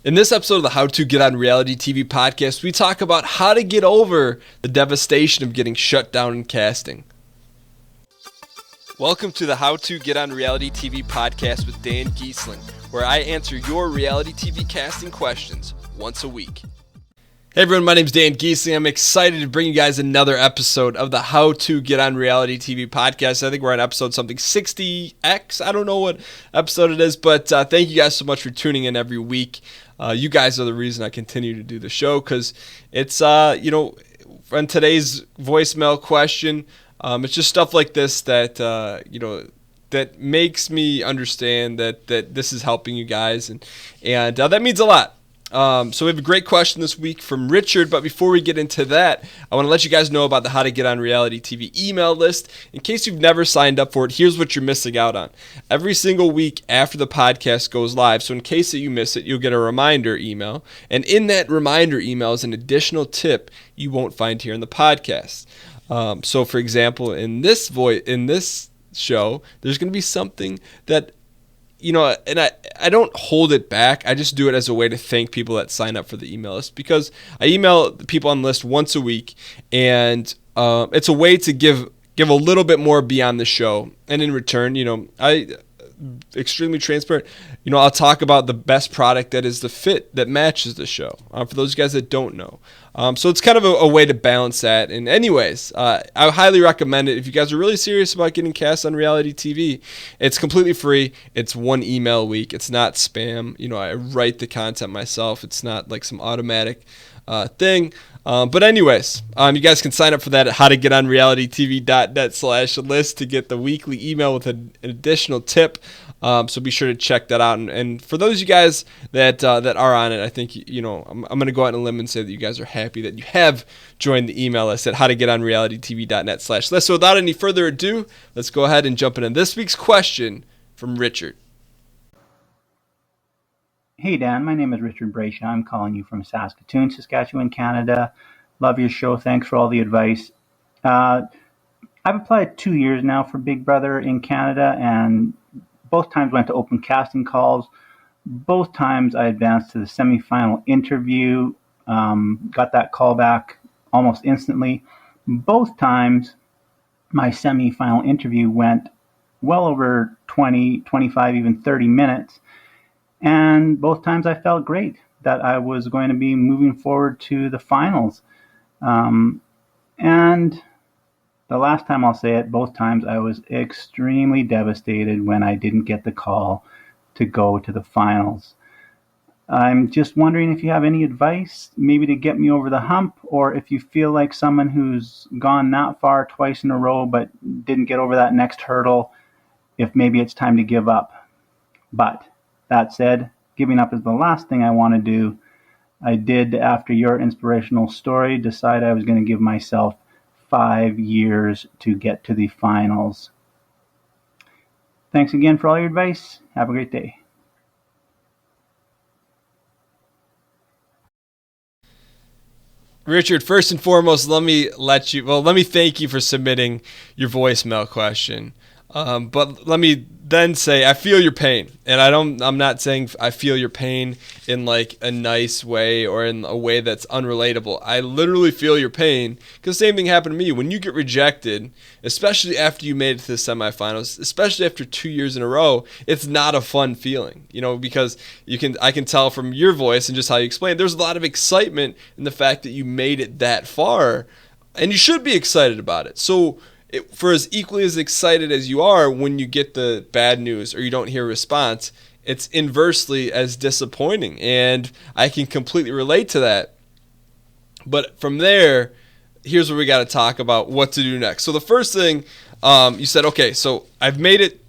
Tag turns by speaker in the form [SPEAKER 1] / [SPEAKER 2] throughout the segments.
[SPEAKER 1] In this episode of the How to Get on Reality TV podcast, we talk about how to get over the devastation of getting shut down in casting. Welcome to the How to Get on Reality TV podcast with Dan Giesling, where I answer your reality TV casting questions once a week. Hey everyone, my name is Dan Giesling. I'm excited to bring you guys another episode of the How to Get on Reality TV podcast. I think we're on episode something 60X. I don't know what episode it is, but thank you guys so much for tuning in every week. You guys are the reason I continue to do the show because it's, on today's voicemail question, it's just stuff like this that, that makes me understand that this is helping you guys, and that means a lot. So we have a great question this week from Richard, but before we get into that, I want to let you guys know about the How to Get on Reality TV email list. In case you've never signed up for it, here's what you're missing out on. Every single week after the podcast goes live, so in case that you miss it, you'll get a reminder email, and in that reminder email is an additional tip you won't find here in the podcast. So for example, in this show, there's going to be something that and I don't hold it back. I just do it as a way to thank people that sign up for the email list, because I email the people on the list once a week, and it's a way to give a little bit more beyond the show. And in return, I extremely transparent. I'll talk about the best product that is the fit that matches the show. For those guys that don't know, so it's kind of a way to balance that. And anyways, I highly recommend it if you guys are really serious about getting cast on reality TV. It's completely free. It's one email a week. It's not spam. I write the content myself. It's not like some automatic thing. But anyways, you guys can sign up for that at howtogetonrealitytv.net/list to get the weekly email with an additional tip. So be sure to check that out. And for those of you guys that are on it, I think, I'm going to go out on a limb and say that you guys are happy that you have joined the email list at howtogetonrealitytv.net/list. So without any further ado, let's go ahead and jump into this week's question from Richard.
[SPEAKER 2] Hey Dan, my name is Richard Brascia. I'm calling you from Saskatoon, Saskatchewan, Canada. Love your show. Thanks for all the advice. I've applied 2 years now for Big Brother in Canada, and both times went to open casting calls. Both times I advanced to the semifinal interview, got that call back almost instantly. Both times my semifinal interview went well over 20, 25, even 30 minutes. And both times I felt great that I was going to be moving forward to the finals. And the last time I'll say it, both times I was extremely devastated when I didn't get the call to go to the finals. I'm just wondering if you have any advice, maybe to get me over the hump, or if you feel like someone who's gone that far twice in a row but didn't get over that next hurdle, if maybe it's time to give up. But that said, giving up is the last thing I want to do. I did, after your inspirational story, decide I was going to give myself 5 years to get to the finals. Thanks again for all your advice. Have a great day.
[SPEAKER 1] Richard, first and foremost, let me thank you for submitting your voicemail question. But let me then say, I feel your pain, and I'm not saying I feel your pain in like a nice way or in a way that's unrelatable. I literally feel your pain, because the same thing happened to me. When you get rejected, especially after you made it to the semifinals, especially after 2 years in a row, it's not a fun feeling, because I can tell from your voice and just how you explain, there's a lot of excitement in the fact that you made it that far, and you should be excited about it. So for as equally as excited as you are when you get the bad news or you don't hear a response, it's inversely as disappointing. And I can completely relate to that. But from there, here's where we got to talk about what to do next. So the first thing, you said, okay, so I've made it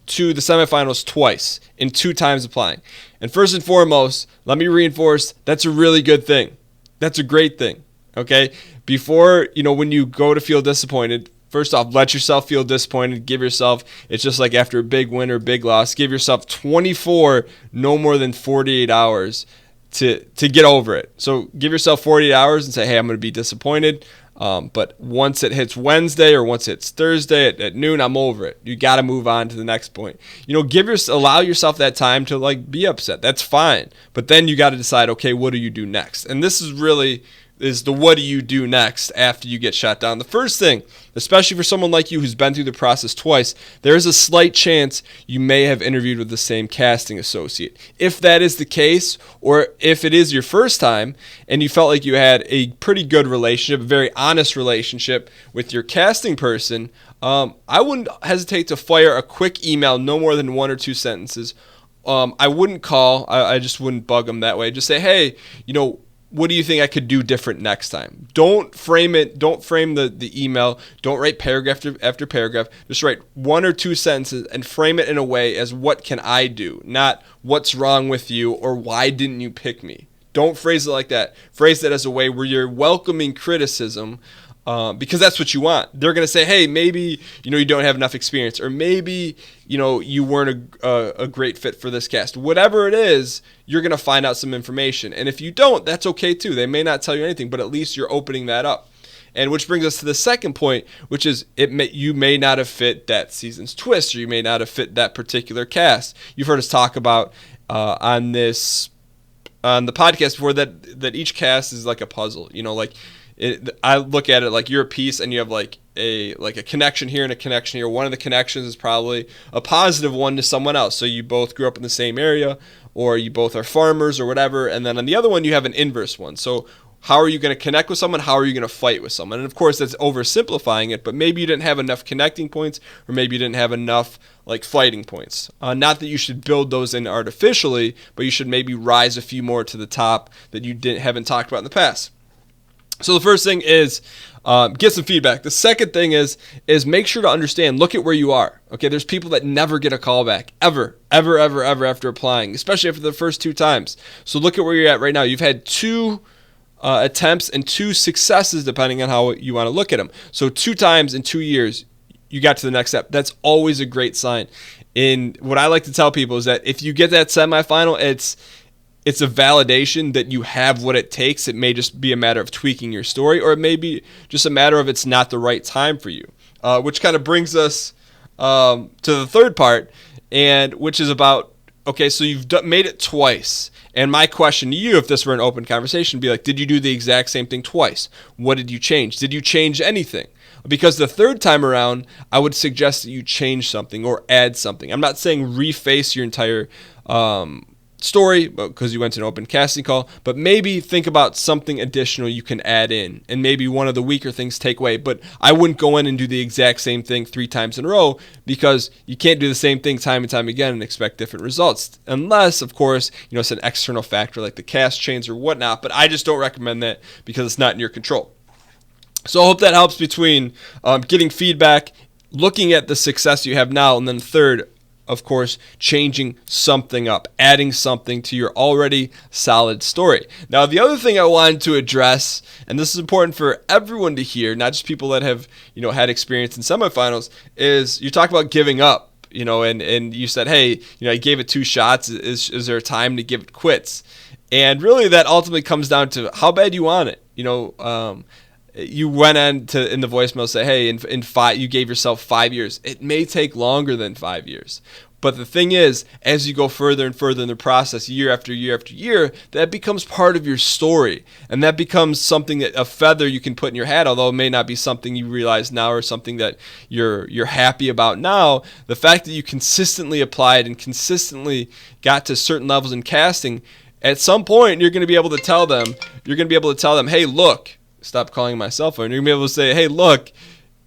[SPEAKER 1] to the semifinals twice in 2 times applying. And first and foremost, let me reinforce, that's a really good thing. That's a great thing, okay? Before, when you go to feel disappointed, first off, let yourself feel disappointed. Give yourself, it's just like after a big win or big loss, give yourself 24, no more than 48 hours to get over it. So give yourself 48 hours and say, hey, I'm going to be disappointed. But once it hits Wednesday or once it's Thursday at noon, I'm over it. You got to move on to the next point. Allow yourself that time to like be upset. That's fine. But then you got to decide, okay, what do you do next? And this is the what do you do next after you get shot down. The first thing, especially for someone like you who's been through the process twice, there is a slight chance you may have interviewed with the same casting associate. If that is the case, or if it is your first time and you felt like you had a pretty good relationship, a very honest relationship with your casting person, I wouldn't hesitate to fire a quick email, no more than 1 or 2 sentences. I wouldn't call. I just wouldn't bug them that way. Just say, hey, what do you think I could do different next time? Don't frame it. Don't frame the email. Don't write paragraph after paragraph. Just write 1 or 2 sentences and frame it in a way as what can I do, not what's wrong with you or why didn't you pick me. Don't phrase it like that. Phrase it as a way where you're welcoming criticism, because that's what you want. They're going to say, hey, maybe you don't have enough experience, or maybe you weren't a great fit for this cast. Whatever it is, you're going to find out some information. And if you don't, that's okay too. They may not tell you anything, but at least you're opening that up. And which brings us to the second point, which is you may not have fit that season's twist, or you may not have fit that particular cast. You've heard us talk about on the podcast before that each cast is like a puzzle. I look at it like you're a piece and you have like a connection here and a connection here. One of the connections is probably a positive one to someone else. So you both grew up in the same area, or you both are farmers or whatever. And then on the other one, you have an inverse one. So how are you going to connect with someone? How are you going to fight with someone? And of course, that's oversimplifying it, but maybe you didn't have enough connecting points, or maybe you didn't have enough like fighting points. Not that you should build those in artificially, but you should maybe rise a few more to the top that you haven't talked about in the past. So the first thing is get some feedback. The second thing is make sure to understand, look at where you are. Okay, there's people that never get a call back, ever after applying, especially after the first 2 times. So look at where you're at right now. You've had 2 attempts and 2 successes, depending on how you want to look at them. So 2 times in 2 years, you got to the next step. That's always a great sign. And what I like to tell people is that if you get that semifinal, it's a validation that you have what it takes. It may just be a matter of tweaking your story, or it may be just a matter of it's not the right time for you, which kind of brings us to the third part, and which is about, okay, so you've made it twice. And my question to you, if this were an open conversation, would be like, did you do the exact same thing twice? What did you change? Did you change anything? Because the third time around, I would suggest that you change something or add something. I'm not saying reface your entire story because you went to an open casting call, but maybe think about something additional you can add in, and maybe one of the weaker things take away. But I wouldn't go in and do the exact same thing 3 times in a row, because you can't do the same thing time and time again and expect different results, unless of course it's an external factor like the cast change or whatnot. But I just don't recommend that because it's not in your control. So I hope that helps between getting feedback, looking at the success you have now, and then third, of course, changing something up, adding something to your already solid story. Now, the other thing I wanted to address, and this is important for everyone to hear, not just people that have, had experience in semifinals, is you talk about giving up, and you said, hey, I gave it 2 shots. Is there a time to give it quits? And really that ultimately comes down to how bad you want it. You went on to in the voicemail say, hey, in 5, you gave yourself 5 years. It may take longer than 5 years. But the thing is, as you go further and further in the process, year after year after year, that becomes part of your story. And that becomes something that a feather you can put in your hat, although it may not be something you realize now or something that you're happy about now. The fact that you consistently applied and consistently got to certain levels in casting, at some point you're going to be able to tell them, hey, look, stop calling my cell phone. You're going to be able to say, hey, look,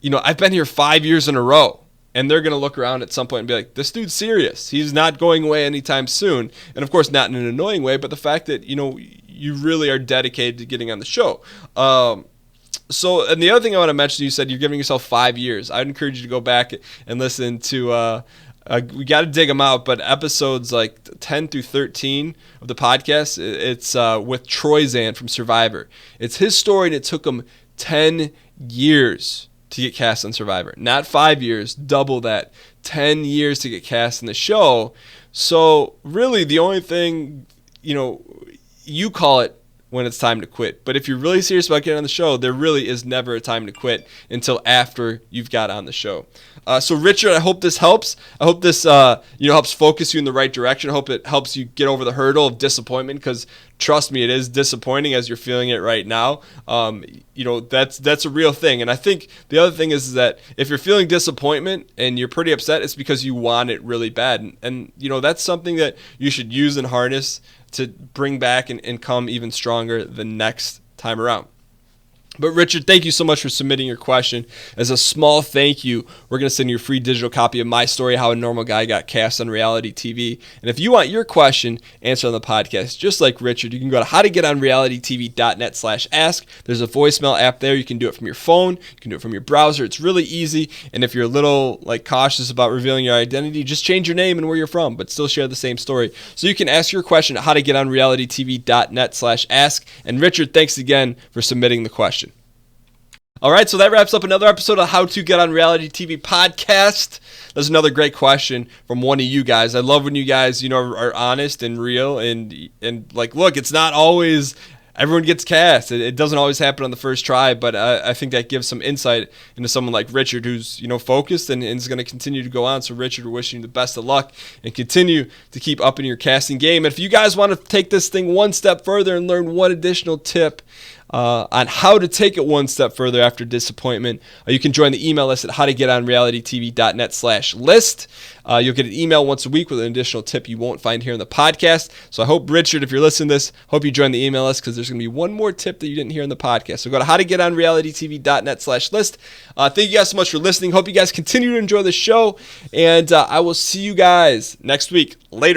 [SPEAKER 1] I've been here 5 years in a row. And they're going to look around at some point and be like, this dude's serious. He's not going away anytime soon. And of course, not in an annoying way, but the fact that, you really are dedicated to getting on the show. And the other thing I want to mention, you said you're giving yourself 5 years. I'd encourage you to go back and listen to, we got to dig them out, but episodes like 10 through 13 of the podcast, it's with Troy Zan from Survivor. It's his story, and it took him 10 years to get cast on Survivor. Not 5 years, double that. 10 years to get cast in the show. So really the only thing, you call it when it's time to quit. But if you're really serious about getting on the show, there really is never a time to quit until after you've got on the show. So Richard, I hope this helps. I hope this helps focus you in the right direction. I hope it helps you get over the hurdle of disappointment, because trust me, it is disappointing as you're feeling it right now. That's a real thing. And I think the other thing is that if you're feeling disappointment and you're pretty upset, it's because you want it really bad. And that's something that you should use and harness to bring back and come even stronger the next time around. But Richard, thank you so much for submitting your question. As a small thank you, we're going to send you a free digital copy of my story, How a Normal Guy Got Cast on Reality TV. And if you want your question answered on the podcast, just like Richard, you can go to howtogetonrealitytv.net/ask. There's a voicemail app there. You can do it from your phone. You can do it from your browser. It's really easy. And if you're a little cautious about revealing your identity, just change your name and where you're from, but still share the same story. So you can ask your question at howtogetonrealitytv.net/ask. And Richard, thanks again for submitting the question. All right, so that wraps up another episode of How to Get on Reality TV podcast. There's another great question from one of you guys. I love when you guys, are honest and real and look, it's not always everyone gets cast. It doesn't always happen on the first try, but I think that gives some insight into someone like Richard, who's focused and is going to continue to go on. So Richard, we're wishing you the best of luck and continue to keep upping your casting game. And if you guys want to take this thing one step further and learn one additional tip on how to take it one step further after disappointment, you can join the email list at howtogetonrealitytv.net/list. You'll get an email once a week with an additional tip you won't find here in the podcast. So I hope, Richard, if you're listening to this, hope you join the email list, because there's going to be one more tip that you didn't hear in the podcast. So go to howtogetonrealitytv.net/list. Thank you guys so much for listening. Hope you guys continue to enjoy the show, and I will see you guys next week. Later.